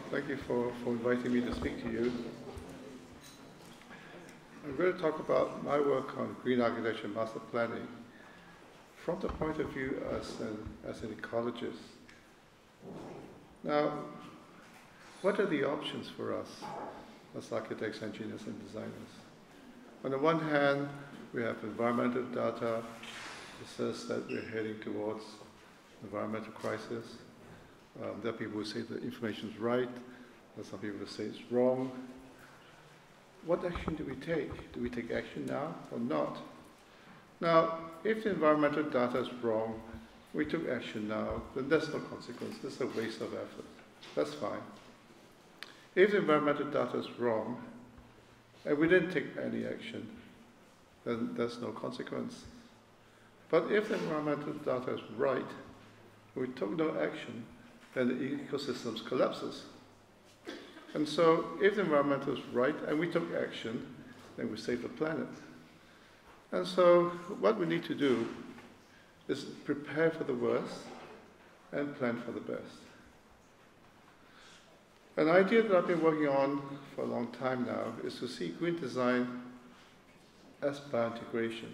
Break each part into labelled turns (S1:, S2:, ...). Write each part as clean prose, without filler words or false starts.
S1: Thank you for inviting me to speak to you. I'm going to talk about my work on green architecture and master planning from the point of view as an ecologist. Now, what are the options for us as architects, engineers, and designers? On the one hand, we have environmental data that says that we're heading towards environmental crisis. There are people who say the information is right. There are some people who say it's wrong. What action do we take? Do we take action now or not? Now, if the environmental data is wrong, we took action now, then there's no consequence. There's a waste of effort. That's fine. If the environmental data is wrong, and we didn't take any action, then there's no consequence. But if the environmental data is right, we took no action, then the ecosystems collapses. And so if the environmental is right and we took action, then we save the planet. And so what we need to do is prepare for the worst and plan for the best. An idea that I've been working on for a long time now is to see green design as biointegration.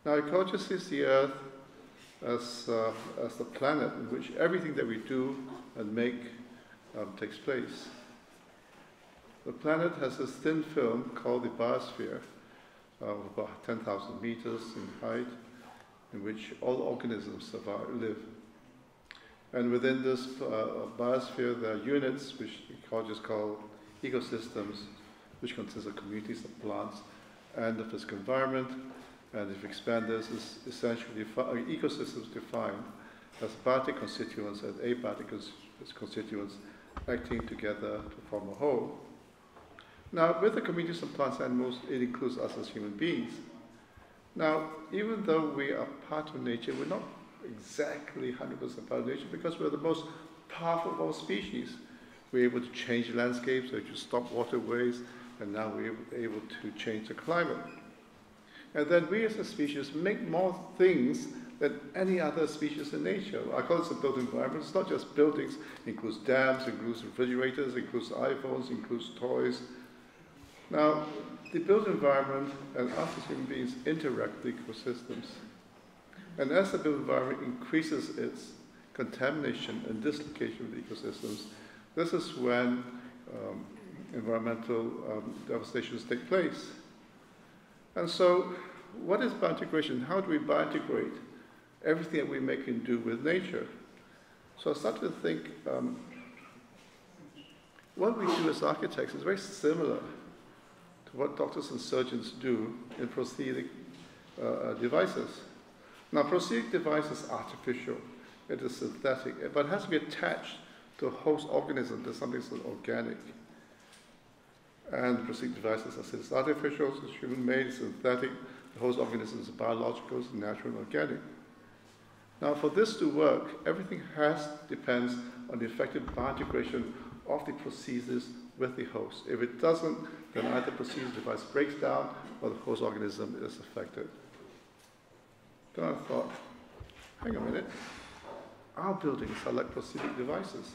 S1: Now, ecology sees the Earth as the planet in which everything that we do and make takes place. The planet has this thin film called the biosphere, of about 10,000 meters in height, in which all organisms live. And within this biosphere, there are units which ecologists call ecosystems, which consist of communities of plants and the physical environment. And if you expand this, it's essentially ecosystems defined as biotic constituents and abiotic constituents acting together to form a whole. Now, with the communities of plants and animals, it includes us as human beings. Now, even though we are part of nature, we're not exactly 100% part of nature because we're the most powerful of all species. We're able to change landscapes, we're able to stop waterways, and now we're able to change the climate. And then we as a species make more things than any other species in nature. I call it the built environment. It's not just buildings. It includes dams, it includes refrigerators, it includes iPhones, it includes toys. Now, the built environment and us as human beings interact with ecosystems. And as the built environment increases its contamination and dislocation with ecosystems, this is when environmental devastations take place. And so, what is biointegration? How do we biointegrate everything that we make and do with nature? So I started to think, what we do as architects is very similar to what doctors and surgeons do in prosthetic devices. Now, prosthetic device is artificial. It is synthetic, but it has to be attached to a host organism, to something that's organic. And prosthetic devices, as I said, it's artificial, it's human-made, it's synthetic. The host organism is biological, it's natural and organic. Now, for this to work, everything depends on the effective biointegration of the prosthesis with the host. If it doesn't, then either the prosthesis device breaks down or the host organism is affected. Then I thought, hang on a minute, our buildings are like prosthetic devices.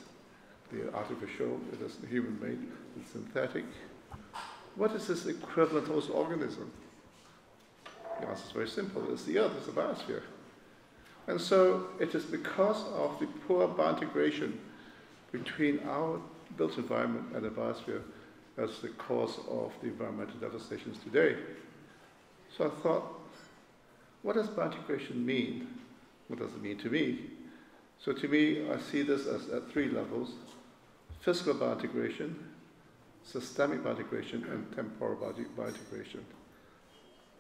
S1: They're artificial, it is human-made, it's synthetic. What is this equivalent host organism? The answer is very simple. It's the Earth, it's the biosphere. And so it is because of the poor biointegration between our built environment and the biosphere as the cause of the environmental devastations today. So I thought, what does biointegration mean? What does it mean to me? So to me, I see this as at three levels: physical biointegration, systemic biointegration, and temporal biointegration.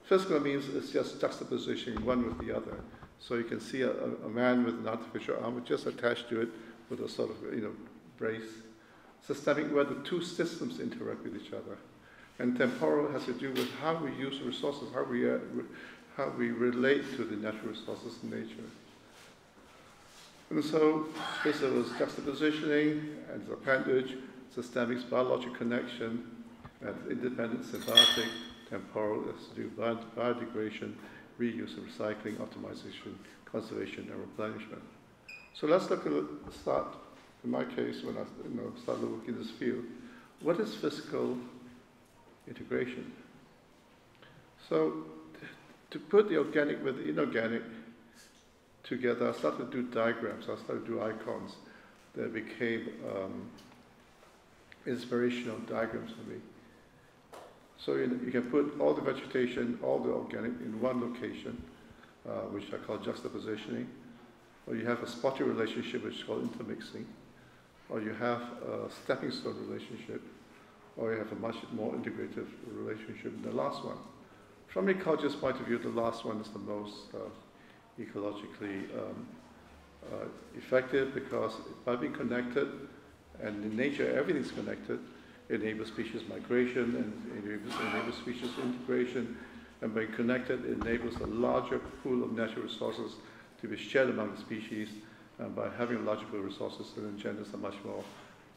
S1: Physical means it's just juxtapositioning one with the other. So you can see a man with an artificial arm just attached to it with a sort of brace. Systemic, where the two systems interact with each other. And temporal has to do with how we use resources, how we relate to the natural resources in nature. And so this was juxtapositioning and appendage, systemic biological connection, and independent symbiotic. Temporal is to do biodegradation, reuse and recycling, optimization, conservation, and replenishment. So let's start in my case, when I started working in this field, what is physical integration? So to put the organic with the inorganic together, I started to do diagrams, I started to do icons that became inspirational diagrams for me. So you can put all the vegetation, all the organic in one location, which I call juxtapositioning, or you have a spotty relationship, which is called intermixing, or you have a stepping stone relationship, or you have a much more integrative relationship in the last one. From an ecologist's point of view, the last one is the most ecologically effective, because by being connected, and in nature everything's connected, it enables species migration and enables species integration, and by connected it enables a larger pool of natural resources to be shared among the species, and by having a larger pool of resources it engenders a much more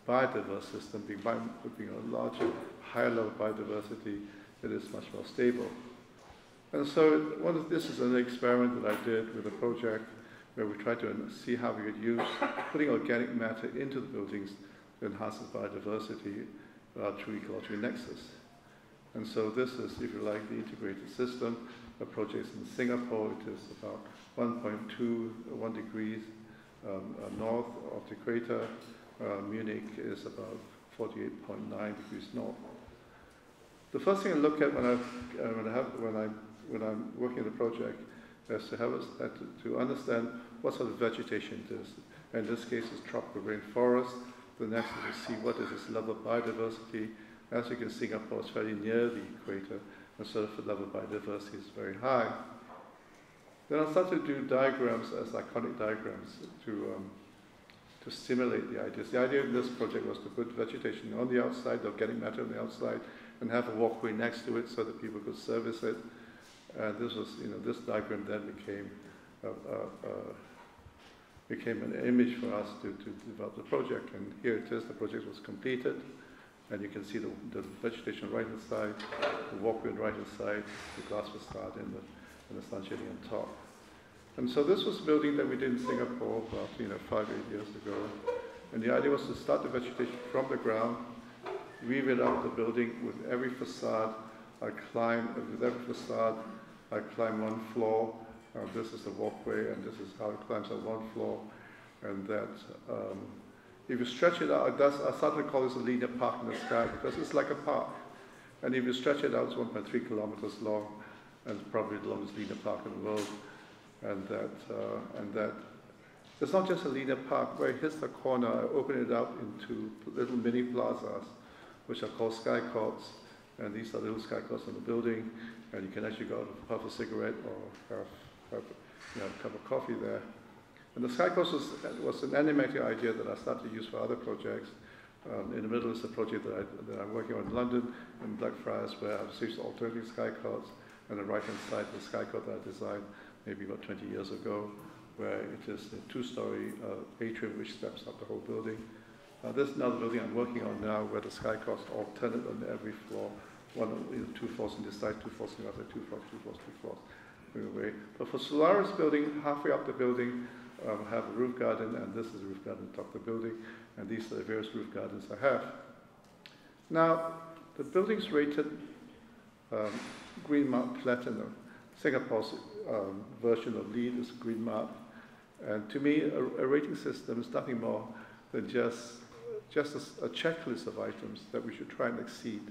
S1: biodiverse system. Being a larger, higher level biodiversity, it is much more stable. And so this is an experiment that I did with a project where we tried to see how we could use putting organic matter into the buildings to enhance the biodiversity through ecological nexus. And so this is, if you like, the integrated system. The project is in Singapore. It is about 1.21 degrees north of the equator. Munich is about 48.9 degrees north. The first thing I look at when I'm working on the project is to understand what sort of vegetation it is. In this case, it's tropical rainforest. The next is to see what is its level of biodiversity. As you can see, Singapore is fairly near the equator, and so the level of biodiversity is very high. Then I started to do diagrams as iconic diagrams to stimulate the ideas. The idea of this project was to put vegetation on the outside, organic matter on the outside, and have a walkway next to it so that people could service it. And this was, this diagram then became an image for us to develop the project. And here it is, the project was completed. And you can see the vegetation on the right-hand side, the walkway on the right-hand side, the glass facade, and the sun shading on top. And so this was a building that we did in Singapore about 5-8 years ago. And the idea was to start the vegetation from the ground, weave it out the building with every facade. With every facade, I climb one floor. This is the walkway, and this is how it climbs on one floor. And that, if you stretch it out, I started to call this a linear park in the sky, because it's like a park. And if you stretch it out, it's 1.3 kilometers long, and it's probably the longest linear park in the world. And that it's not just a linear park. Where it hits the corner, I open it up into little mini plazas, which are called sky courts. And these are little sky courts in the building, and you can actually go out and puff a cigarette or have a cup of coffee there. And the sky courts was an animating idea that I started to use for other projects. In the middle is a project that I'm working on in London, in Blackfriars, where I've used alternating sky courts. And the right-hand side, the sky court that I designed maybe about 20 years ago, where it is a 2-story atrium which steps up the whole building. This is another building I'm working on now, where the sky courts are alternate on every floor. 2 floors on this side, 2 floors on the other, 2 floors, 2 floors, 2 floors. Anyway, but for Solaris building, halfway up the building, have a roof garden, and this is the roof garden on top of the building, and these are the various roof gardens I have. Now, the building's rated Green Mark Platinum. Singapore's version of LEED is Green Mark. And to me, a rating system is nothing more than just a checklist of items that we should try and exceed.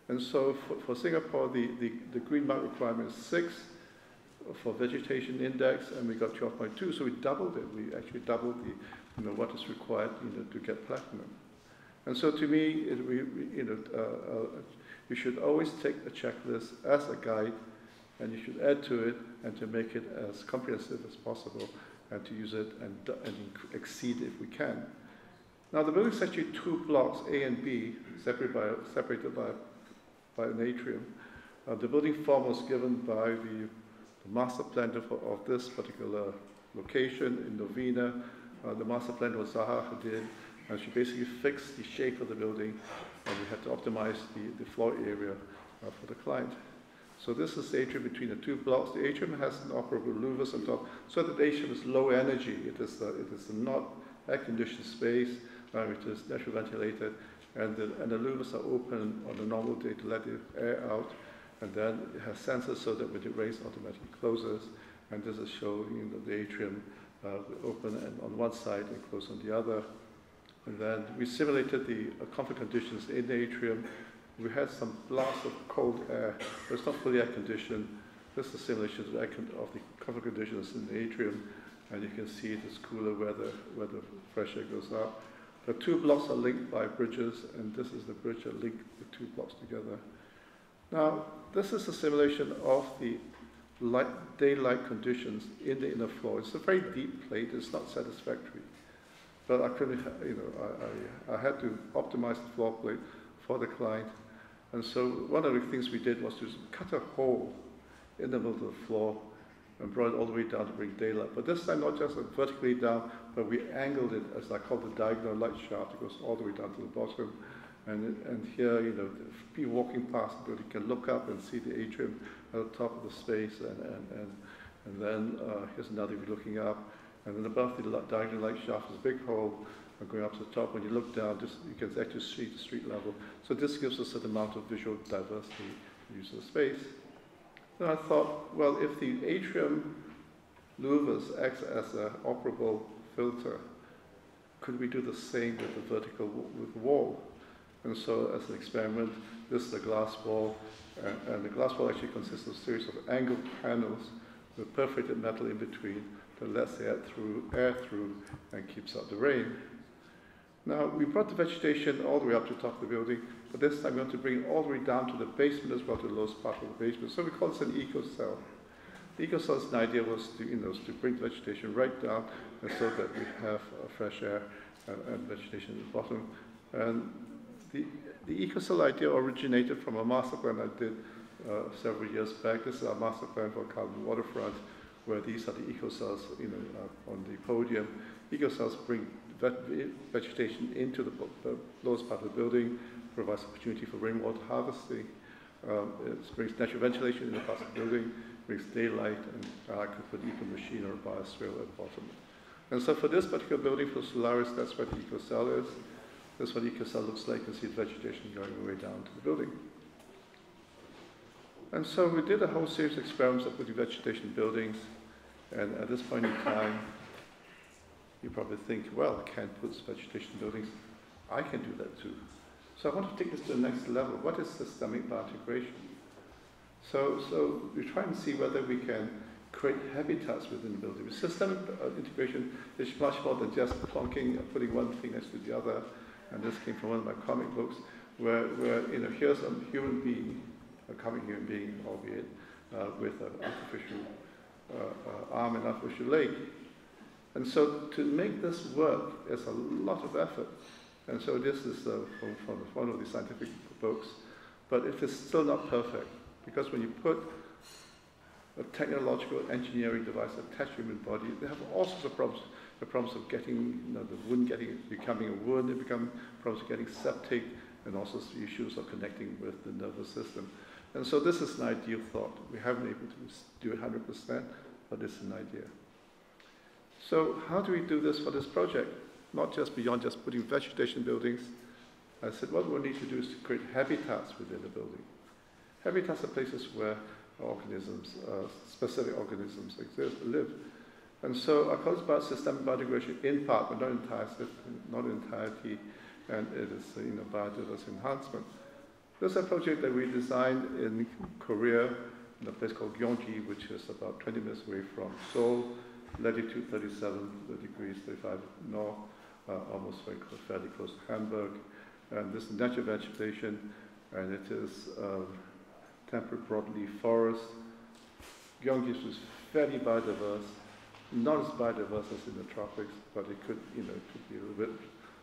S1: And so for Singapore, the Green Mark requirement is 6 for vegetation index, and we got 12.2, so we doubled it. We actually doubled what is required to get platinum. And so to me, you should always take a checklist as a guide, and you should add to it and to make it as comprehensive as possible, and to use it and exceed if we can. Now the building is actually 2 blocks, A and B, separated by an atrium. The building form was given by the master planner of this particular location in Novena. The master planner was Zaha Hadid, and she basically fixed the shape of the building, and we had to optimize the floor area for the client. So this is the atrium between the 2 blocks. The atrium has an operable louvers on top, so that the atrium is low energy. It is not air-conditioned space, which is naturally ventilated, and the louvers are open on a normal day to let the air out, and then it has sensors so that when it rains, it automatically closes, and this is showing the atrium open and on one side and close on the other. And then we simulated the comfort conditions in the atrium. We had some blasts of cold air, but it's not fully air conditioned. This is a simulation of the comfort conditions in the atrium, and you can see it is cooler where the fresh air goes up. The two blocks are linked by bridges, and this is the bridge that links the two blocks together. Now, this is a simulation of the daylight conditions in the inner floor. It's a very deep plate. It's not satisfactory, but I couldn't, I had to optimize the floor plate for the client, and so one of the things we did was to cut a hole in the middle of the floor and brought it all the way down to bring daylight. But this time, not just vertically down, but we angled it, as I call the diagonal light shaft. It goes all the way down to the bottom. And here, people walking past the building can look up and see the atrium at the top of the space. And then here's another view looking up. And then above the diagonal light shaft is a big hole going up to the top. When you look down, you can actually see the street level. So this gives us a certain amount of visual diversity use of space. Then I thought, well, if the atrium louvers acts as an operable filter, could we do the same with the vertical wall? And so as an experiment, this is a glass wall, and the glass wall actually consists of a series of angled panels with perforated metal in between that lets air through and keeps out the rain. Now, we brought the vegetation all the way up to the top of the building, but this time we want to bring it all the way down to the basement as well, to the lowest part of the basement. So we call this an eco-cell. The eco-cell's idea was to bring the vegetation right down, and so that we have fresh air and vegetation at the bottom. And the eco-cell idea originated from a master plan I did several years back. This is our master plan for Carlton Waterfront, where these are the eco-cells on the podium. Eco-cells bring vegetation into the lowest part of the building, provides opportunity for rainwater harvesting. It brings natural ventilation in the parts of the building, brings daylight, and I could put eco-machine or a biosphere at the bottom. And so for this particular building, for Solaris, that's what the eco-cell is. That's what the eco-cell looks like. You can see the vegetation going all the way down to the building. And so we did a whole series of experiments of putting vegetation buildings, and at this point in time, you probably think, well, I can't put vegetation buildings. I can do that too. So I want to take this to the next level. What is systemic biointegration? So we try and see whether we can create habitats within the building. Systemic integration is much more than just plonking, putting one thing next to the other. And this came from one of my comic books, where here's a human being, a comic human being, albeit with an artificial arm and artificial leg. And so to make this work is a lot of effort. And so this is from one of the scientific books, but it is still not perfect, because when you put a technological engineering device attached to the human body, they have all sorts of problems. The problems of getting, the wound becoming a wound, they become problems of getting septic, and also issues of connecting with the nervous system. And so this is an ideal thought. We haven't been able to do it 100%, but it's an idea. So how do we do this for this project? Not just beyond just putting vegetation buildings. I said, what we need to do is to create habitats within the building. Habitats are places where organisms, specific organisms exist, live. And so I call this about systemic biointegration in part, but not in entirety, and it is biodiversity enhancement. This is a project that we designed in Korea, in a place called Yeang, which is about 20 minutes away from Seoul, latitude 37 degrees 35 north, almost fairly close to Hamburg. And this is natural vegetation, and it is temperate broadleaf forest. Yeang is fairly biodiverse, not as biodiverse as in the tropics, but it could be a little bit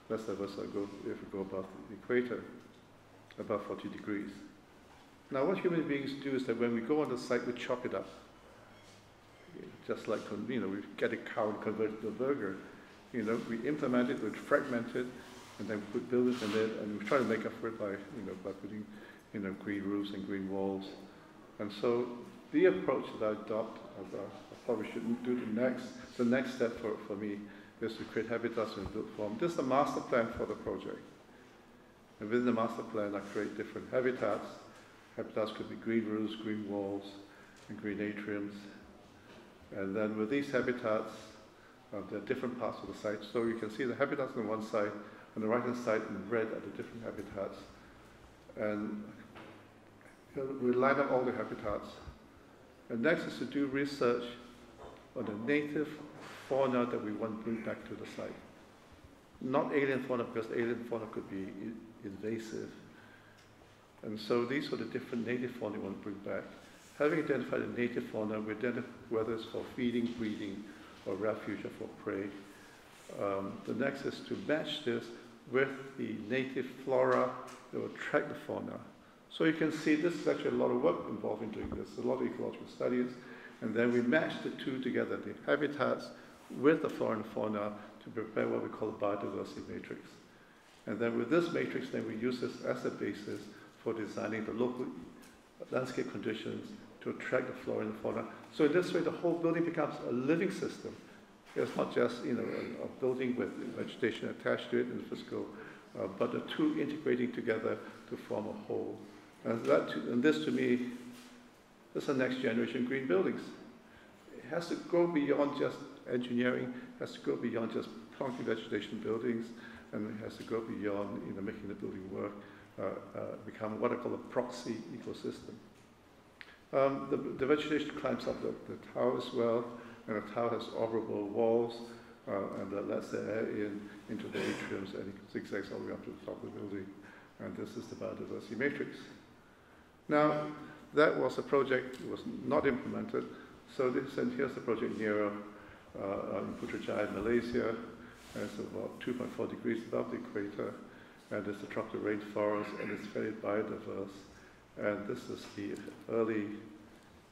S1: less diverse if we go above the equator, above 40 degrees. Now, what human beings do is that when we go on the site, we chop it up. Just like, we get a cow and convert it to a burger. We implement it, we fragment it, and then we build it in it, and we try to make up for it by putting, green roofs and green walls. And so the approach that I adopt, I probably shouldn't do the next step for me is to create habitats in built form. This is the master plan for the project. And within the master plan, I create different habitats. Habitats could be green roofs, green walls, and green atriums. And then with these habitats, there are different parts of the site. So you can see the habitats on one side, on the right-hand side in red are the different habitats. And we line up all the habitats. And next is to do research on the native fauna that we want to bring back to the site. Not alien fauna, because alien fauna could be invasive. And so these are the different native fauna we want to bring back. Having identified the native fauna, we identify whether it's for feeding, breeding, or refuge or for prey. The next is to match this with the native flora that will attract the fauna. So you can see this is actually a lot of work involved in doing this, a lot of ecological studies. And then we match the two together, the habitats with the flora and fauna, to prepare what we call a biodiversity matrix. And then with this matrix, then we use this as a basis for designing the local landscape conditions to attract the flora and fauna. So in this way, the whole building becomes a living system. It's not just a building with vegetation attached to it in the physical, but the two integrating together to form a whole. And this, to me, is the next generation green buildings. It has to go beyond just engineering, it has to go beyond just planting vegetation buildings, and it has to go beyond making the building work, become what I call a proxy ecosystem. The vegetation climbs up the tower as well, and the tower has operable walls, and that lets the air into the atriums, and it zigzags all the way up to the top of the building. And this is the biodiversity matrix. Now, that was a project that was not implemented. So here's the project near in Putrajaya, Malaysia. And it's about 2.4 degrees above the equator, and it's a tropical rainforest, and it's very biodiverse. And this is the early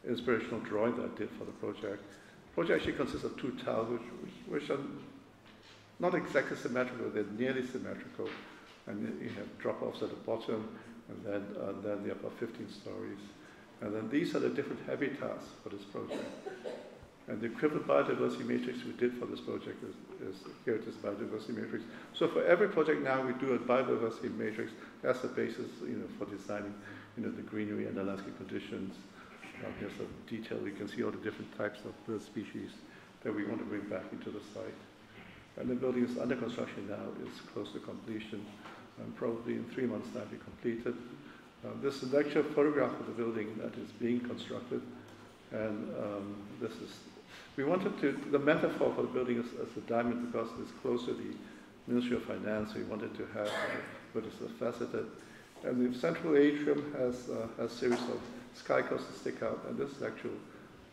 S1: inspirational drawing that I did for the project. The project actually consists of two towers, which are not exactly symmetrical, they're nearly symmetrical. And you have drop-offs at the bottom, and then there are about 15 stories. And then these are the different habitats for this project. And the equivalent biodiversity matrix we did for this project is here it is, biodiversity matrix. So for every project now, we do a biodiversity matrix as a basis, for designing, the greenery and the landscape conditions. Here's a detail. You can see all the different types of bird species that we want to bring back into the site. And the building is under construction now. It's close to completion. And probably in 3 months' time, be completed. This is an actual photograph of the building that is being constructed. And we wanted the metaphor for the building is a diamond because it's close to the Ministry of Finance. We wanted to have what is faceted. And the central atrium has a series of sky coasts that stick out, and this is actually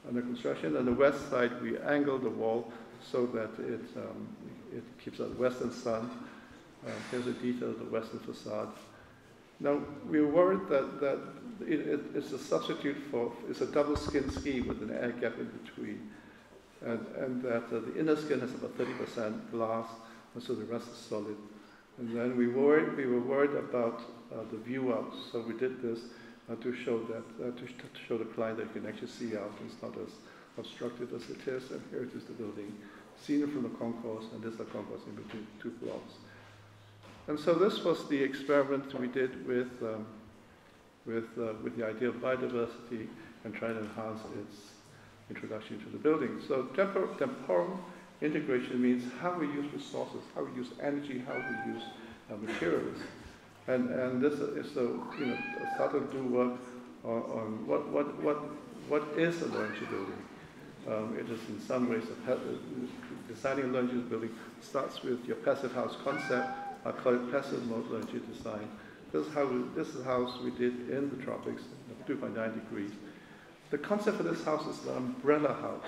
S1: under construction. On the west side, we angled the wall so that it keeps out the western sun. Here's a detail of the western facade. Now, we were worried that it's a substitute it's a double skin scheme with an air gap in between. And that the inner skin has about 30% glass, and so the rest is solid. And then we were worried about the view out, so we did this to show the client that you can actually see out. It's not as obstructive as it is. And here it is, the building, seen from the concourse, and this is the concourse in between two blocks. And so this was the experiment we did with the idea of biodiversity and trying to enhance its introduction to the building. So temporal integration means how we use resources, how we use energy, how we use materials. And this is a subtle do work on what is a learning building. It is in some ways designing a learning building starts with your passive house concept. I call it passive mode learning design. This is a house we did in the tropics, 2.9 degrees. The concept for this house is the umbrella house,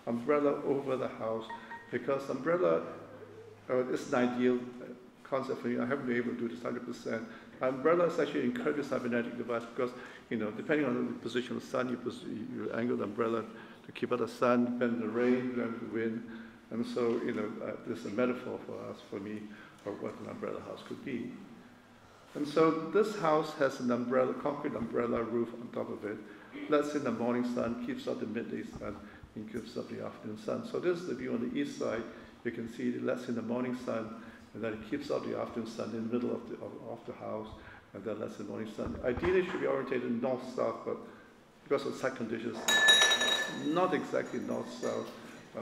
S1: umbrella over the house, because umbrella is an ideal concept for me. I haven't been able to do this 100%. Umbrella is actually an incredibly cybernetic device because, depending on the position of the sun, you angle the umbrella to keep out the sun, depending on the rain, depending on the wind. And so, this is a metaphor for me, of what an umbrella house could be. And so this house has an umbrella, concrete umbrella roof on top of it. Lets in the morning sun, keeps out the midday sun, and keeps out the afternoon sun. So this is the view on the east side. You can see less in the morning sun, and then it keeps out the afternoon sun in the middle of the house, and then less in the morning sun. Ideally, it should be orientated north-south, but because of site conditions, not exactly north-south,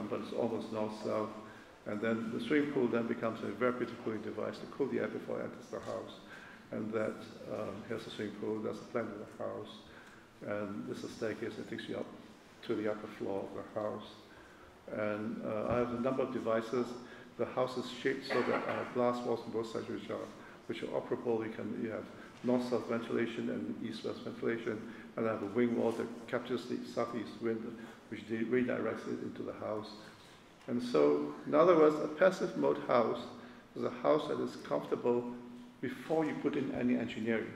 S1: but it's almost north-south. And then the swimming pool then becomes a very beautiful cooling device to cool the air before it enters the house. And that, here's the swimming pool, that's the plan of the house. And this is a staircase that takes you up to the upper floor of the house. And I have a number of devices. The house is shaped so that I have glass walls on both sides which are operable. You have north-south ventilation and east-west ventilation. And I have a wing wall that captures the southeast wind, which redirects it into the house. And so, in other words, a passive mode house is a house that is comfortable before you put in any engineering.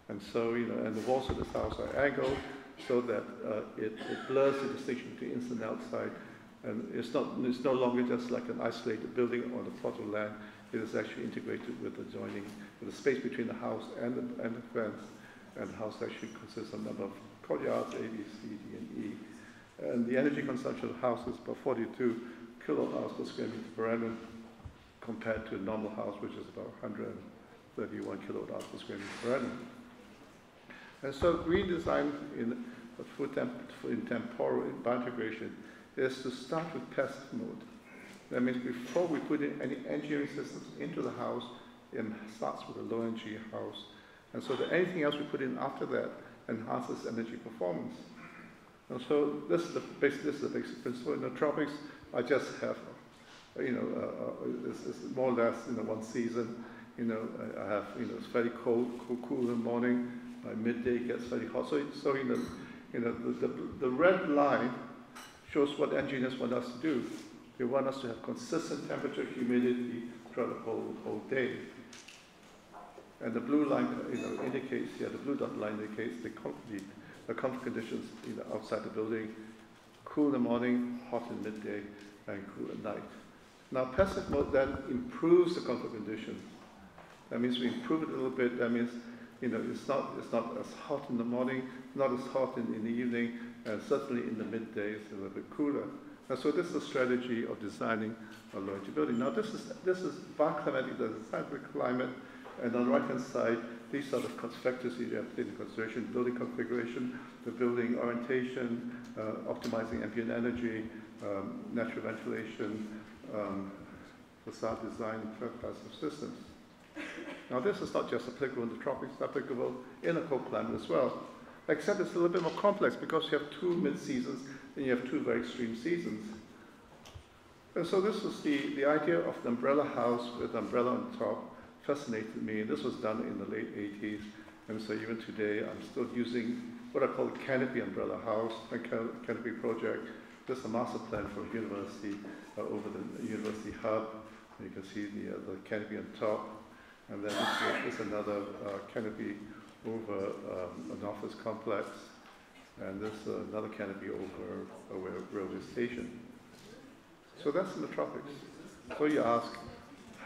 S1: And so, and the walls of this house are angled so that it blurs the distinction between inside and outside. And it's no longer just like an isolated building on a plot of land. It is actually integrated with the space between the house and the fence. And the house actually consists of a number of courtyards, A, B, C, D, and E. And the energy consumption of the house is about 42 kilowatt-hours per square meter per annum, compared to a normal house, which is about 131 kilowatt-hours per square meter per annum. And so green design in temporal biointegration is to start with passive mode. That means before we put in any engineering systems into the house, it starts with a low energy house. And so that anything else we put in after that enhances energy performance. And so this is the basic principle. In the tropics, I just have, it's more or less one season. I have it's very cool in the morning. By midday it gets very hot. So the red line shows what engineers want us to do. They want us to have consistent temperature, humidity throughout the whole day. And the blue line, indicates, the blue dot line indicates the comfort conditions outside the building: cool in the morning, hot in midday, and cool at night. Now, passive mode then improves the comfort conditions. That means we improve it a little bit. That means it's not as hot in the morning, not as hot in the evening, and certainly in the midday it's a little bit cooler. And so this is a strategy of designing a low-energy building. Now, this is bioclimatic, the design for climate. And on the right-hand side, these are the factors you have to take into consideration: building configuration, the building orientation, optimizing ambient energy, natural ventilation, facade design, and passive systems. Now, this is not just applicable in the tropics, it's applicable in a cold climate as well. Except it's a little bit more complex because you have two mid-seasons and you have two very extreme seasons. And so this was the idea of the umbrella house with the umbrella on top. Fascinated me, and this was done in the late 80s, and so even today I'm still using what I call a canopy umbrella house, a canopy project. This is a master plan for a university over the university hub. You can see the canopy on top, and then this is another canopy over an office complex, and this another canopy over a railway station. So that's in the tropics. So you ask,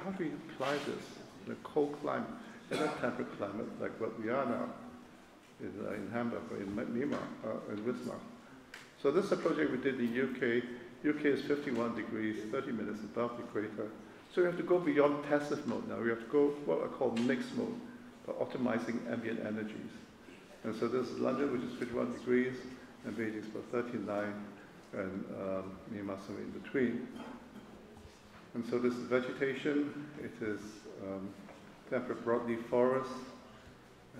S1: how do you apply this in a cold climate, in a temperate climate like what we are now in Hamburg or in Myanmar, in Wismar? So this is a project we did in the UK. UK is 51 degrees, 30 minutes above the equator. So we have to go beyond passive mode now. We have to go what I call mixed mode, for optimizing ambient energies. And so this is London, which is 51 degrees, and Beijing is about 39, and Myanmar somewhere in between. And so this is vegetation. It is temperate broadleaf forest,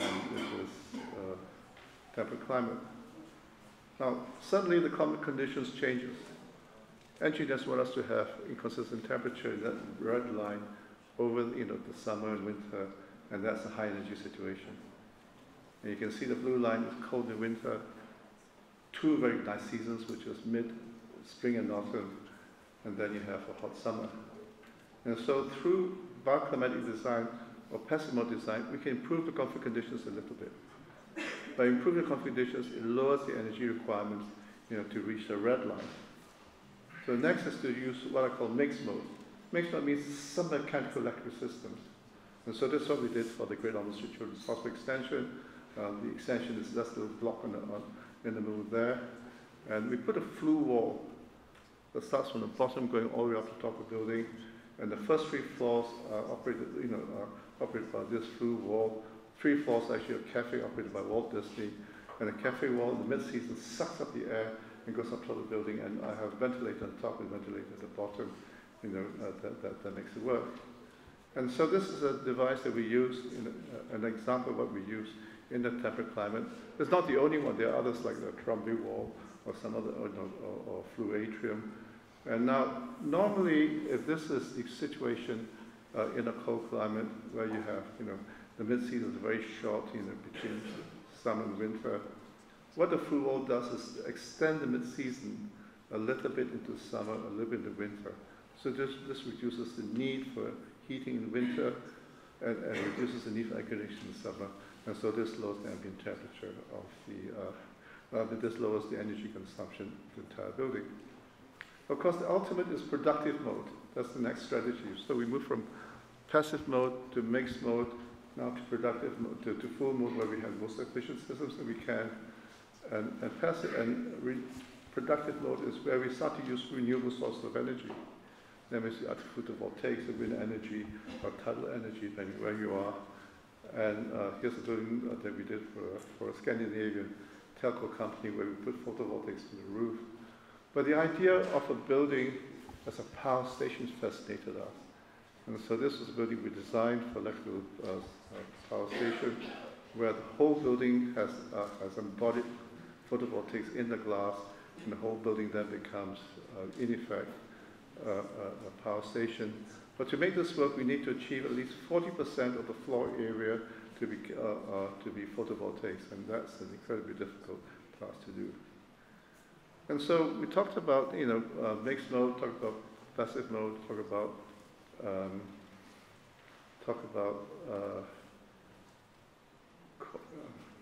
S1: and it is temperate climate. Now, suddenly the climate conditions changes. Engineers want us to have inconsistent temperature, that red line, over the summer and winter, and that's a high energy situation. And you can see the blue line is cold in winter, two very nice seasons, which is mid-spring and autumn, and then you have a hot summer. And so through bioclimatic design or passive mode design, we can improve the comfort conditions a little bit. By improving the comfort conditions, it lowers the energy requirements to reach the red line. So next is to use what I call mixed mode. Mixed mode means some mechanical electrical systems. And so this is what we did for the Great Ormond Street Children's Hospital extension. The extension is just a block in the middle there. And we put a flue wall that starts from the bottom going all the way up to the top of the building. And the first 3 floors are operated, operated by this flue wall. 3 floors actually a cafe operated by Walt Disney. And the cafe wall in the mid-season sucks up the air and goes up to the building. And I have a ventilator on top and ventilator at the bottom, that makes it work. And so this is a device that we use, an example of what we use in the temperate climate. It's not the only one. There are others like the Crumbly wall or some other, or flue atrium. And now, normally, if this is the situation in a cold climate where you have, the mid-season is very short, between summer and winter, what the flue wall does is extend the mid-season a little bit into summer, a little bit into winter. So this reduces the need for heating in winter and reduces the need for air conditioning in summer. And so this lowers the ambient temperature of this lowers the energy consumption of the entire building. Of course, the ultimate is productive mode. That's the next strategy. So we move from passive mode to mixed mode, now to productive mode, to full mode where we have most efficient systems that we can. And productive mode is where we start to use renewable sources of energy. Then we see photovoltaics, the wind energy, or tidal energy, depending where you are. And here's a building that we did for a Scandinavian telco company where we put photovoltaics to the roof. But the idea of a building as a power station fascinated us. And so this is a building we designed for electrical power station, where the whole building has embodied photovoltaics in the glass, and the whole building then becomes, in effect, a power station. But to make this work, we need to achieve at least 40% of the floor area to be photovoltaics, and that's an incredibly difficult task to do. And so we talked about, mixed mode, talked about passive mode, talked about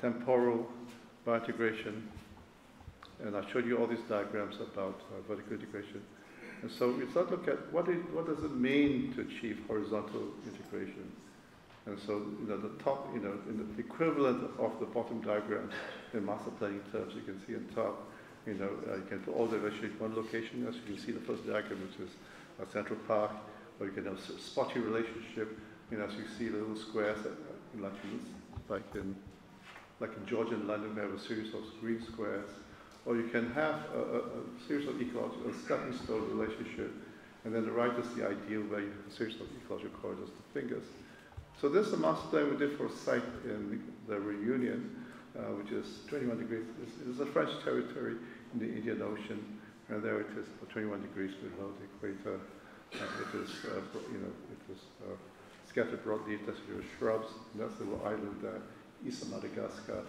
S1: temporal biointegration, and I showed you all these diagrams about vertical integration. And so we start to look at what does it mean to achieve horizontal integration. And so, the top, in the equivalent of the bottom diagram in master planning terms, you can see on top, you can put all the vegetation in one location. As you can see the first diagram, which is a Central Park, or you can have a spotty relationship, as you see little squares, like in Georgia and London, we have a series of green squares. Or you can have a series of ecological, stepping stone relationship, and then the right is the ideal where you have a series of ecological corridors to fingers. So this is a master plan we did for a site in the Reunion, which is 21 degrees. It's a French territory in the Indian Ocean, and there it is 21 degrees below the equator. It is scattered broadleaf deciduous shrubs, and that's the little island there, east of Madagascar.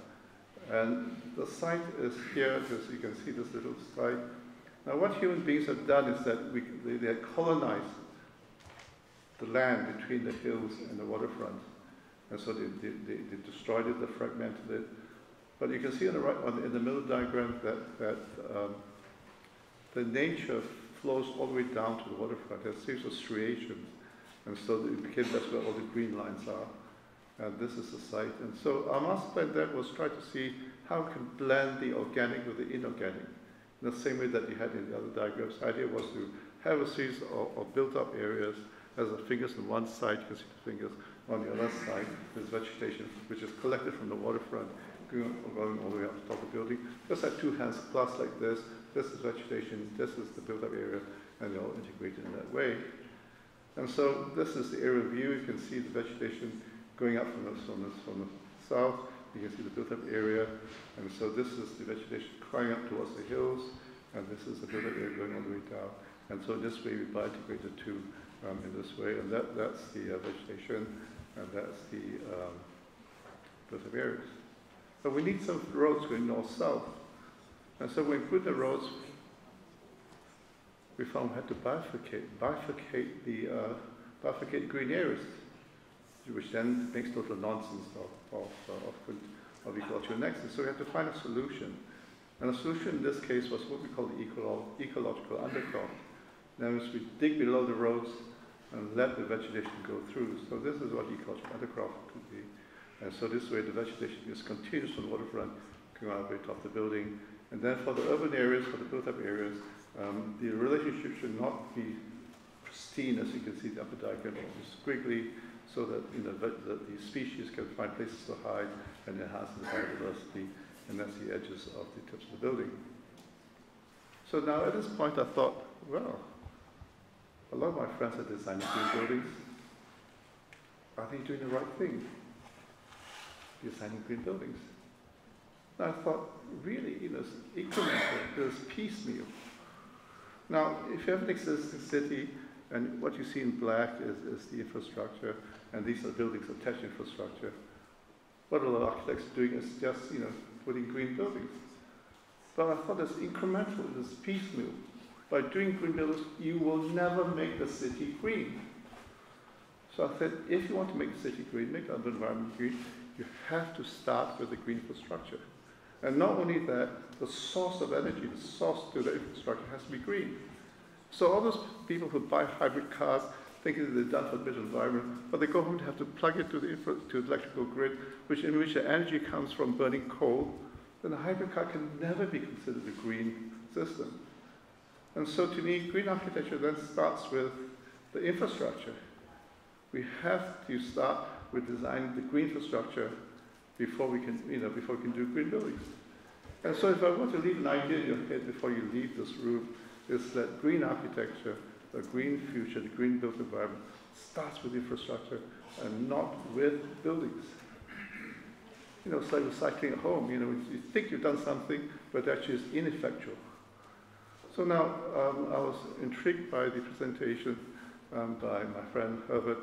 S1: And the site is here, as you can see this little site. Now what human beings have done is that they have colonized the land between the hills and the waterfront. And so they destroyed it, they fragmented it. But you can see on the right, in the middle diagram, that the nature flows all the way down to the waterfront. There's a series of striations. And so it became, that's where all the green lines are. And this is the site. And so our master plan then was try to see how we can blend the organic with the inorganic, in the same way that you had in the other diagrams. The idea was to have a series of built-up areas. As the fingers on one side, you can see the fingers on the other side. There's vegetation which is collected from the waterfront, going all the way up to the top of the building. Just like two hands clasped like this. This is vegetation, this is the built-up area, and they're all integrated in that way. And so this is the aerial view. You can see the vegetation going up from the south. You can see the built-up area. And so this is the vegetation crying up towards the hills, and this is the built-up area going all the way down. And so this way we biointegrate the two in this way. And that's the vegetation, and that's the built-up areas. But we need some roads going north-south. And so when we put the roads, we found we had to bifurcate green areas, which then makes total nonsense of ecological nexus. So we had to find a solution. And the solution in this case was what we call the ecological undercroft. That means we dig below the roads and let the vegetation go through. So this is what ecological undercroft could be. And so this way the vegetation is continuous from the waterfront, going all the way top of the building. And then for the urban areas, for the built-up areas, The relationship should not be pristine, as you can see the upper diagram, it's squiggly, so that the species can find places to hide and enhance the biodiversity, and that's the edges of the tips of the building. So now at this point I thought, well, a lot of my friends are designing green buildings. Are they doing the right thing? Designing green buildings. And I thought, really, it's incremental, it's piecemeal. Now, if you have an existing city, and what you see in black is the infrastructure, and these are buildings attached infrastructure, what a lot of architects are doing is just, putting green buildings. But I thought it's incremental, it's piecemeal. By doing green buildings, you will never make the city green. So I said, if you want to make the city green, make the environment green, you have to start with the green infrastructure. And not only that, the source of energy, the source to the infrastructure has to be green. So all those people who buy hybrid cars thinking that they're done for the built environment, but they go home to have to plug it to the electrical grid, in which the energy comes from burning coal, then a hybrid car can never be considered a green system. And so to me, green architecture then starts with the infrastructure. We have to start with designing the green infrastructure before we can, before we can do green buildings. And so if I want to leave an idea in your head before you leave this room, is that green architecture, the green future, the green built environment starts with infrastructure and not with buildings. It's like recycling at home. You think you've done something, but actually it's ineffectual. So now I was intrigued by the presentation by my friend Herbert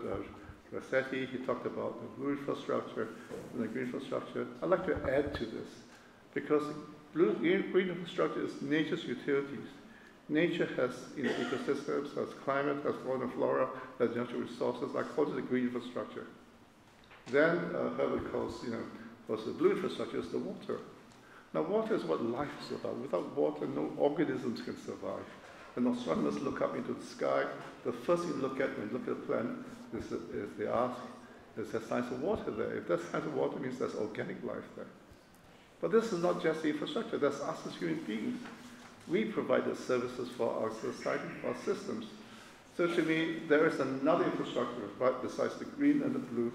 S1: Rossetti. He talked about the blue infrastructure and the green infrastructure. I'd like to add to this, because green infrastructure is nature's utilities. Nature has ecosystems, has climate, has fauna and flora, has natural resources. I call it the green infrastructure. Then Herbert calls the blue infrastructure is the water. Now water is what life is about. Without water, no organisms can survive. When astronomers look up into the sky, the first thing you look at when you look at a planet is they ask, is there signs of water there? If there's signs of water, it means there's organic life there. But this is not just the infrastructure, that's us as human beings. We provide the services for our society, for our systems. So to me, there is another infrastructure right besides the green and the blue,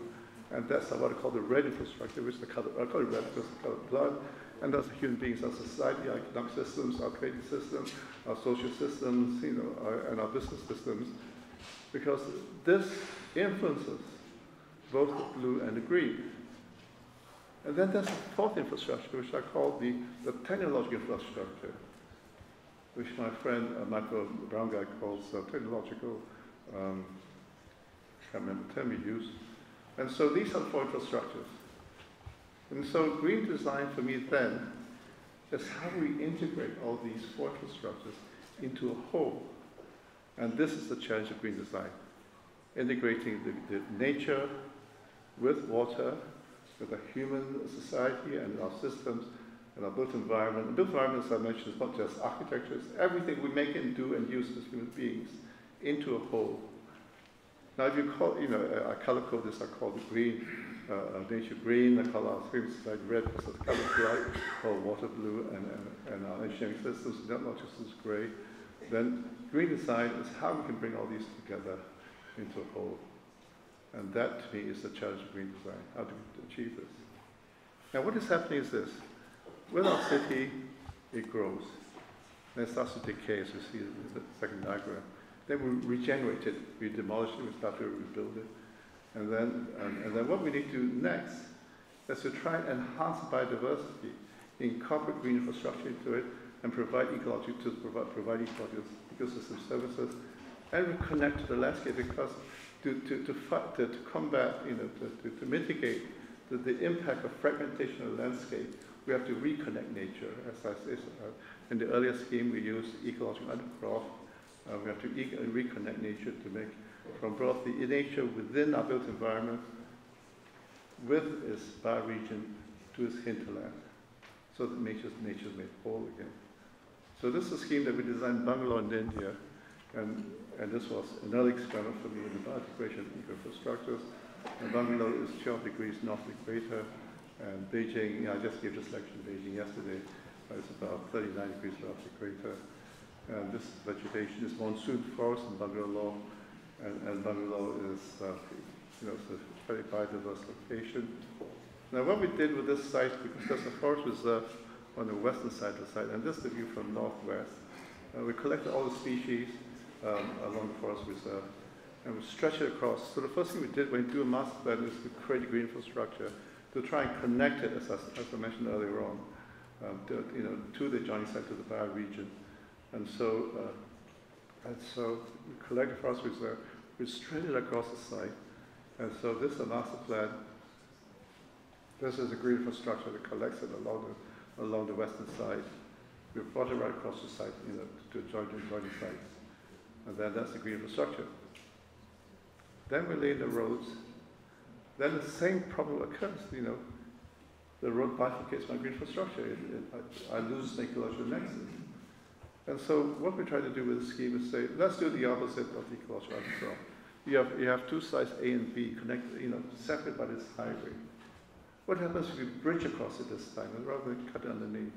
S1: and that's what I call the red infrastructure, which I call it red because it's the color of blood. And that's human beings, our society, our economic systems, our trading systems, our social systems, and our business systems, because this influences both the blue and the green. And then there's a fourth infrastructure, which I call the technological infrastructure, which my friend Michael Brown guy calls technological, I can't remember the term he used. And so these are the four infrastructures. And so green design for me then is how we integrate all these four infrastructures into a whole. And this is the challenge of green design. Integrating the nature with water, with a human society and our systems and our built environment. The built environment, as I mentioned, is not just architecture, it's everything we make and do and use as human beings into a whole. Now if you call, I color code this, I call the green, nature green, I call our human society red because of the color bright, or water blue, and our engineering systems, not just as gray. Then green design is how we can bring all these together into a whole. And that, to me, is the challenge of green design. How do we achieve this? Now, what is happening is this. With our city, it grows. Then it starts to decay, as you see in the second diagram. Then we regenerate it. We demolish it, we start to rebuild it. And then what we need to do next is to try and enhance biodiversity, incorporate green infrastructure into it, and provide ecology to provide ecosystem services, and reconnect to the landscape, because to combat, to mitigate the impact of fragmentation of the landscape, we have to reconnect nature. As I said, in the earlier scheme, we used ecological under Prof. We have to reconnect nature to make from both the nature within our built environment with its bioregion to its hinterland, so that nature's made whole again. So this is a scheme that we designed in Bangalore in India, and this was another experiment for me in the biointegration of eco-infrastructures. And Bangalore is 12 degrees north of the equator, and Beijing, I just gave this lecture in Beijing yesterday, it's about 39 degrees north of the equator. And this vegetation is monsoon forest in Bangalore, and Bangalore is it's a very biodiverse location. Now what we did with this site, because there's a forest reserve on the western side of the site, and this is the view from northwest, we collected all the species along the forest reserve, and we stretched it across. So the first thing we did when we do a master plan is to create a green infrastructure to try and connect it, as I mentioned earlier on, to the adjoining site, to the bioregion. And so we collected forest reserve, we stretched it across the site, and so this is a master plan. This is a green infrastructure that collects it along the western side. We brought it right across the site, to adjoining sites. And then that's the green infrastructure. Then we lay the roads. Then the same problem occurs, The road bifurcates my green infrastructure. I lose the ecological nexus. And so what we try to do with the scheme is say, let's do the opposite of the ecological control. You have two sites, A and B, connected, separate by this highway. What happens if you bridge across it this time, rather than cut it underneath,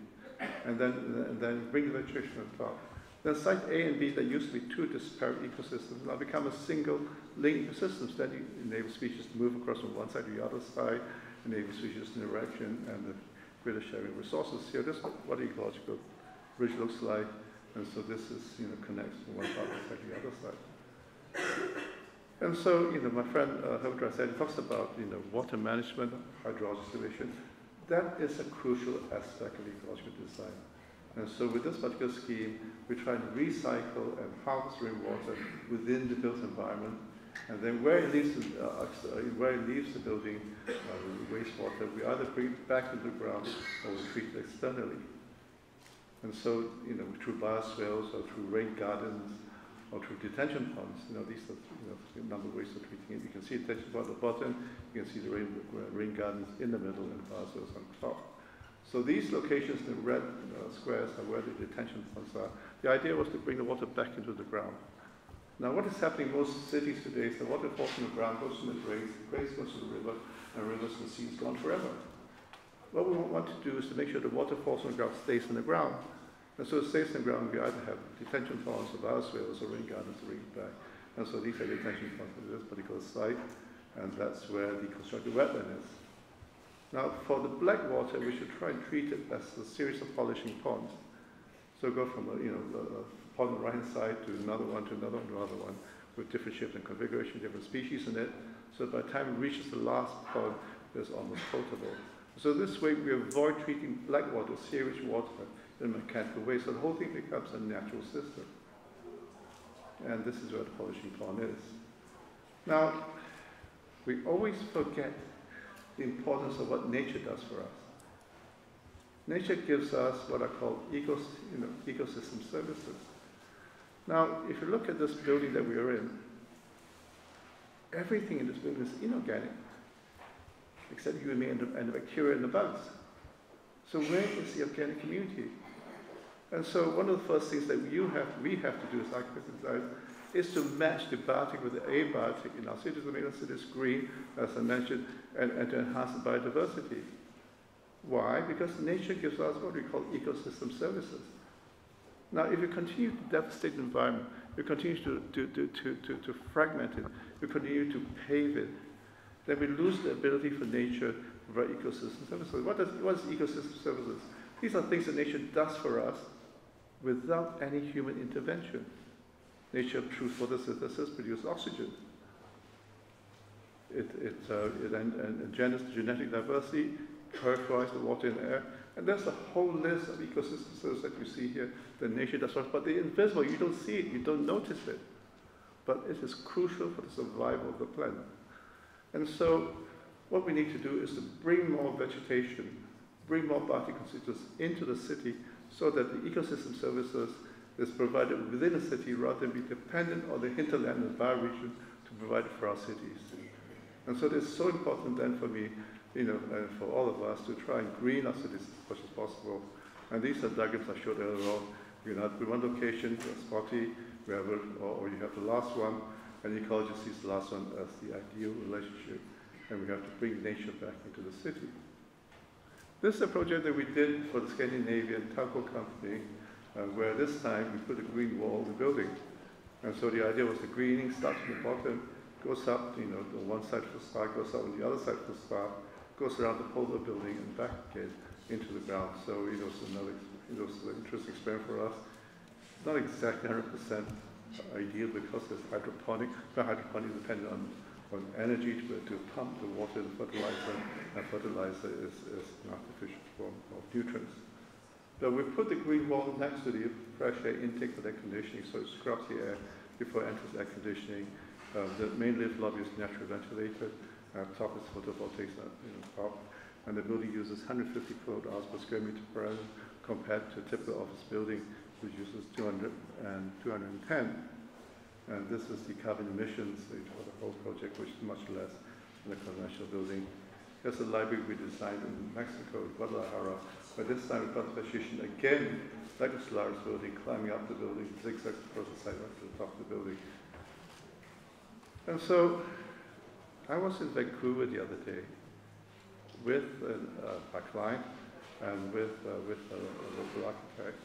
S1: and then bring the vegetation on top? Then site A and B that used to be two disparate ecosystems now become a single linked ecosystem. Then you enable species to move across from one side to the other side, enable species interaction and the greater sharing of resources. Here, this is what the ecological bridge looks like, and so this is connects from one part of the side to the other side. And so my friend Herbert said, talks about water management, hydrology solution. That is a crucial aspect of ecological design. And so with this particular scheme, we try to recycle and harvest rainwater within the built environment. And then where it leaves the building, wastewater, we either bring it back into the ground or we treat it externally. And so, through bioswales or through rain gardens or through detention ponds, these are a number of ways of treating it. You can see detention pond at the bottom, you can see the rain gardens in the middle and bioswales on top. So these locations, the red squares, are where the detention ponds are. The idea was to bring the water back into the ground. Now what is happening in most cities today is the water falls from the ground, goes from the drains goes to the river, and rivers and seas gone forever. What we want to do is to make sure the water falls from the ground stays in the ground. And so it stays in the ground, we either have detention ponds or bioswales or rain gardens to bring it back. And so these are detention ponds at this particular site, and that's where the constructed wetland is. Now, for the black water, we should try and treat it as a series of polishing ponds. So go from a pond on the right-hand side to another one, to another one, to another one, with different shapes and configuration, different species in it. So by the time it reaches the last pond, it's almost potable. So this way, we avoid treating black water, sewage water, in a mechanical way. So the whole thing becomes a natural system. And this is where the polishing pond is. Now, we always forget the importance of what nature does for us. Nature gives us what are called ecosystem services. Now, if you look at this building that we are in, everything in this building is inorganic, except you and me and the bacteria and the bugs. So where is the organic community? And so one of the first things that we have to do as architects and designers is to match the biotic with the abiotic in our cities, to make our cities green, as I mentioned, and to enhance the biodiversity. Why? Because nature gives us what we call ecosystem services. Now, if you continue to devastate the environment, you continue to fragment it, you continue to pave it, then we lose the ability for nature to provide ecosystem services. What is ecosystem services? These are things that nature does for us without any human intervention. Nature, through photosynthesis, produces oxygen. It engenders genetic diversity, characterizes the water and air, and there's a whole list of ecosystem services that you see here that nature does for us, but they're invisible. You don't see it, you don't notice it. But it is crucial for the survival of the planet. And so what we need to do is to bring more vegetation, bring more biotic constituents into the city so that the ecosystem services is provided within a city rather than be dependent on the hinterland and bioregion to provide it for our cities. And so it's so important then for me, and for all of us to try and green our cities as much as possible. And these are diagrams I showed earlier on. You have one location, spotty, or you have the last one, and ecology sees the last one as the ideal relationship. And we have to bring nature back into the city. This is a project that we did for the Scandinavian telco company where this time we put a green wall in the building. And so the idea was the greening starts from the bottom, goes up, on one side of the facade, goes up on the other side of the facade, goes around the whole of the building and back again into the ground. So it was an interesting experiment for us. It's not exactly 100% ideal because it's hydroponic. But hydroponic dependent on energy to pump the water and fertilizer, and fertilizer is an artificial form of nutrients. But we put the green wall next to the fresh air intake for air conditioning, so it scrubs the air before it enters air conditioning. The main lift lobby is natural ventilated. Top is photovoltaics top. And the building uses 150 kilowatt-hours per square meter per annum compared to a typical office building, which uses 200 and 210. And this is the carbon emissions for the whole project, which is much less than a conventional building. Here's a library we designed in Mexico, Guadalajara, but this time we got the precision again, like a Solaris building, climbing up the building, zigzags across the sidewalk to the top of the building. And so I was in Vancouver the other day with my client and with a local architect.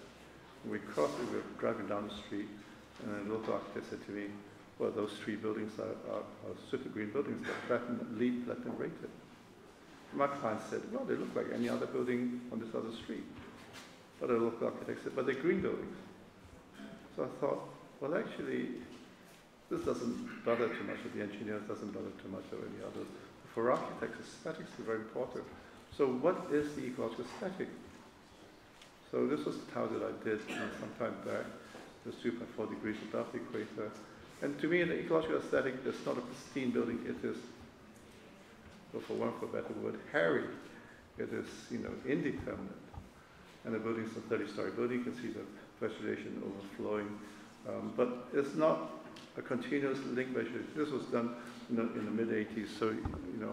S1: We were driving down the street, and the local architect said to me, well, those three buildings are super green buildings, they're LEED platinum rated. My client said, well, they look like any other building on this other street. But the local architect said, but they're green buildings. So I thought, well, actually, this doesn't bother too much of the engineers, doesn't bother too much of any others. For architects, aesthetics is very important. So what is the ecological aesthetic? So this was the tower that I did some time back. It was 2.4 degrees above the equator. And to me, the ecological aesthetic is not a pristine building. It is, well, for want of a better word, hairy. It is, indeterminate. And the building is a 30-story building. You can see the vegetation overflowing. But it's not a continuous link vegetation. This was done in the mid-80s, so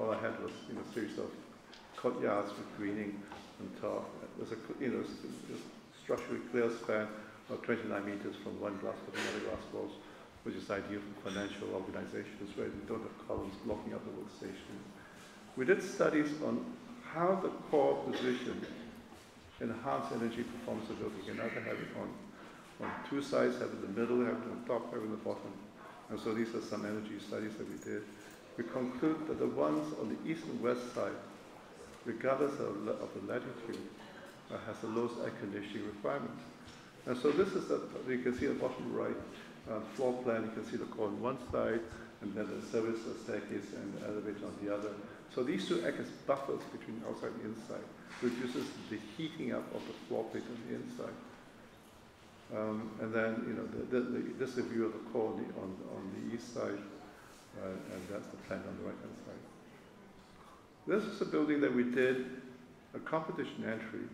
S1: all I had was a series of courtyards with greening on top. There's a structurally clear span of 29 meters from one glass to another glass walls, which is ideal for financial organizations where you don't have columns blocking up the workstation. We did studies on how the core position enhance energy performance of the building. You can either have it on two sides, have it in the middle, have it on top, have it in the bottom. And so these are some energy studies that we did. We conclude that the ones on the east and west side, regardless of the latitude, has the lowest air conditioning requirements. And so this is you can see the bottom right floor plan. You can see the core on one side, and then the service staircase and the elevator on the other. So these two act as buffers between outside and inside, reduces the heating up of the floor plate on the inside. And then, this is a view of the core on the east side, and that's the plan on the right-hand side. This is a building that we did a competition entry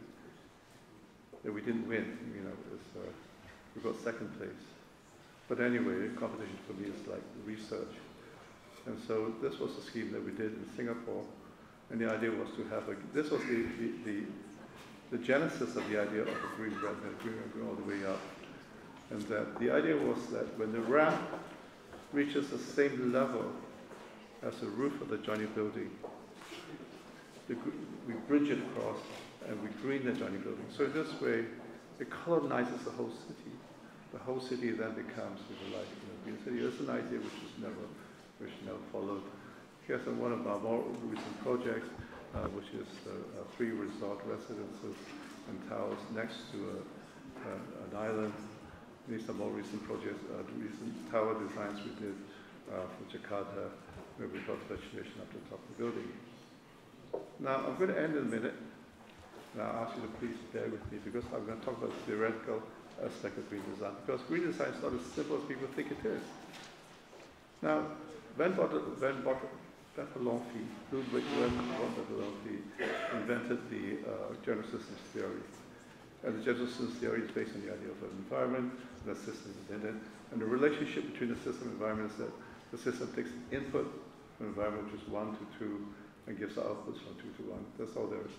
S1: that we didn't win. We got second place. But anyway, competition for me is like research. And so this was a scheme that we did in Singapore, and the idea was to have this was the genesis of the idea of a green ramp going all the way up. And that the idea was that when the ramp reaches the same level as the roof of the adjoining building, we bridge it across and we green the adjoining building. So this way, it colonizes the whole city. The whole city then becomes, if you like, green city. It's an idea which never followed. Here's one of our more recent projects, which is 3 resort residences and towers next to an island. These are more recent projects, recent tower designs we did for Jakarta, where we got vegetation up the top of the building. Now, I'm going to end in a minute, and I'll ask you to please bear with me, because I'm going to talk about the theoretical aspect of green design, because green design is not as simple as people think it is. Now, Bertalanffy invented the general systems theory. And the general systems theory is based on the idea of an environment, and the system within it. And the relationship between the system and environment is that the system takes input from the environment, which is 1 to 2, and gives outputs from 2 to 1. That's all there is.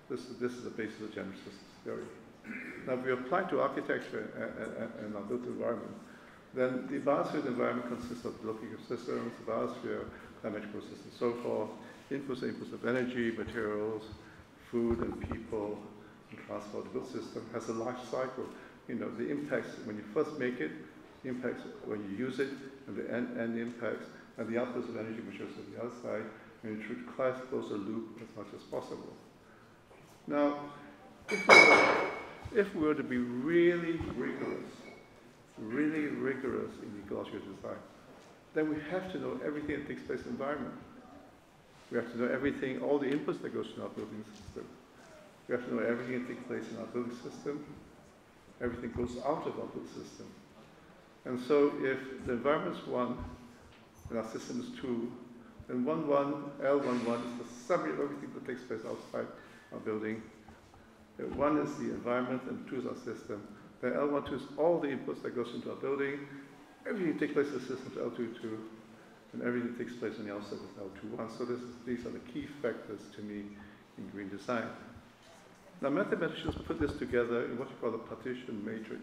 S1: This is the basis of general systems theory. Now, if we apply to architecture and our built environment, then the biosphere environment consists of local ecosystems, the biosphere, climatic systems, so forth, inputs of energy, materials, food, and people, and transport. The built system has a life cycle you know, the impacts when you first make it, the impacts when you use it, and the end impacts, and the outputs of energy which goes on the other side, and you should close the loop as much as possible. Now, if we were to be really rigorous in ecological design, then we have to know everything that takes place in the environment. We have to know everything, all the inputs that goes to our building system. We have to know everything that takes place in our building system. Everything goes out of our building system. And so if the environment's 1 and our system is 2, then L11 is the summary of everything that takes place outside our building. 1 is the environment and 2 is our system. Then L12 is all the inputs that goes into our building. Everything that takes place in the system is L22, and everything that takes place on the outside is L21. So these are the key factors to me in green design. Now mathematicians put this together in what you call a partition matrix.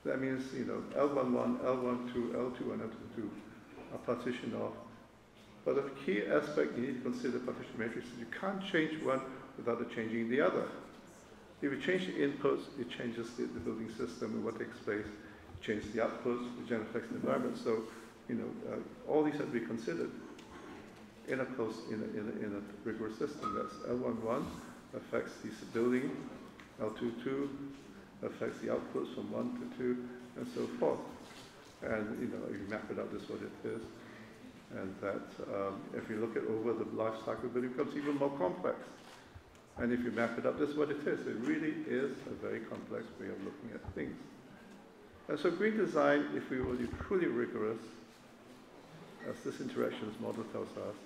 S1: That means, you know, L11, L12, L2, and L22 are partitioned off. But a key aspect you need to consider partition matrix is you can't change one without changing the other. If you change the inputs, it changes the building system and what takes place. It changes the outputs, which then affects the environment. So, you know, all these have to be considered in a rigorous system. That's L11 affects the building, L22 affects the outputs from 1 to 2, and so forth. And, you know, if you map it out, this is what it is. And that if you look at over the life cycle, it becomes even more complex. And if you map it up, this is what it is. It really is a very complex way of looking at things. And so green design, if we were truly rigorous, as this interactions model tells us,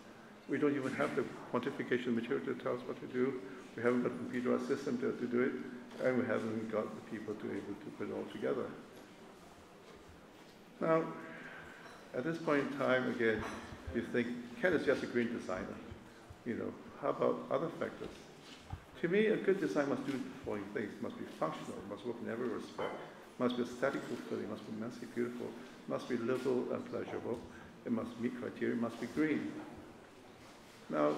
S1: we don't even have the quantification material to tell us what to do. We haven't got a computerized system to do it, and we haven't got the people to be able to put it all together. Now, at this point in time, again, you think, Ken is just a green designer. You know, how about other factors? To me, a good design must do the following things. It must be functional, it must work in every respect, it must be aesthetically fulfilling, it must be immensely beautiful, it must be livable and pleasurable, it must meet criteria, it must be green. Now,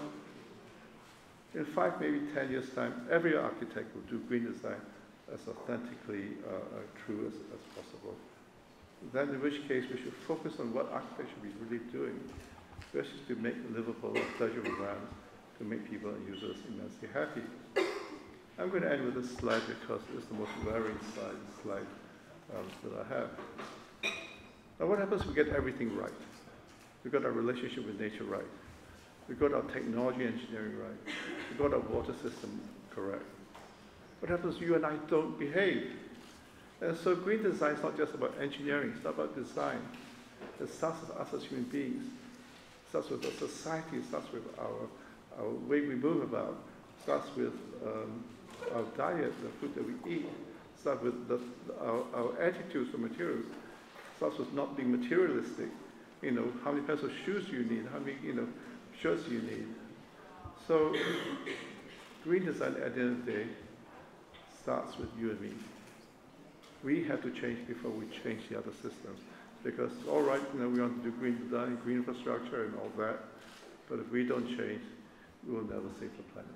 S1: in 5, maybe 10 years' time, every architect will do green design as authentically true as possible. Then in which case we should focus on what architecture should be really doing, which is to make livable and pleasurable environments, to make people and users immensely happy. I'm going to end with this slide because it's the most wearing slide that I have. Now what happens if we get everything right? We've got our relationship with nature right. We've got our technology engineering right. We've got our water system correct. What happens if you and I don't behave? And so green design is not just about engineering, it's not about design. It starts with us as human beings. It starts with our society, it starts with our way we move about. It starts with our diet, the food that we eat. It starts with our attitudes for materials. It starts with not being materialistic. You know, how many pairs of shoes do you need? How many, you know, shirts do you need? So green design at the end of the day starts with you and me. We have to change before we change the other systems. Because, all right, you know, we want to do green design, green infrastructure and all that, but if we don't change, we will never save the planet.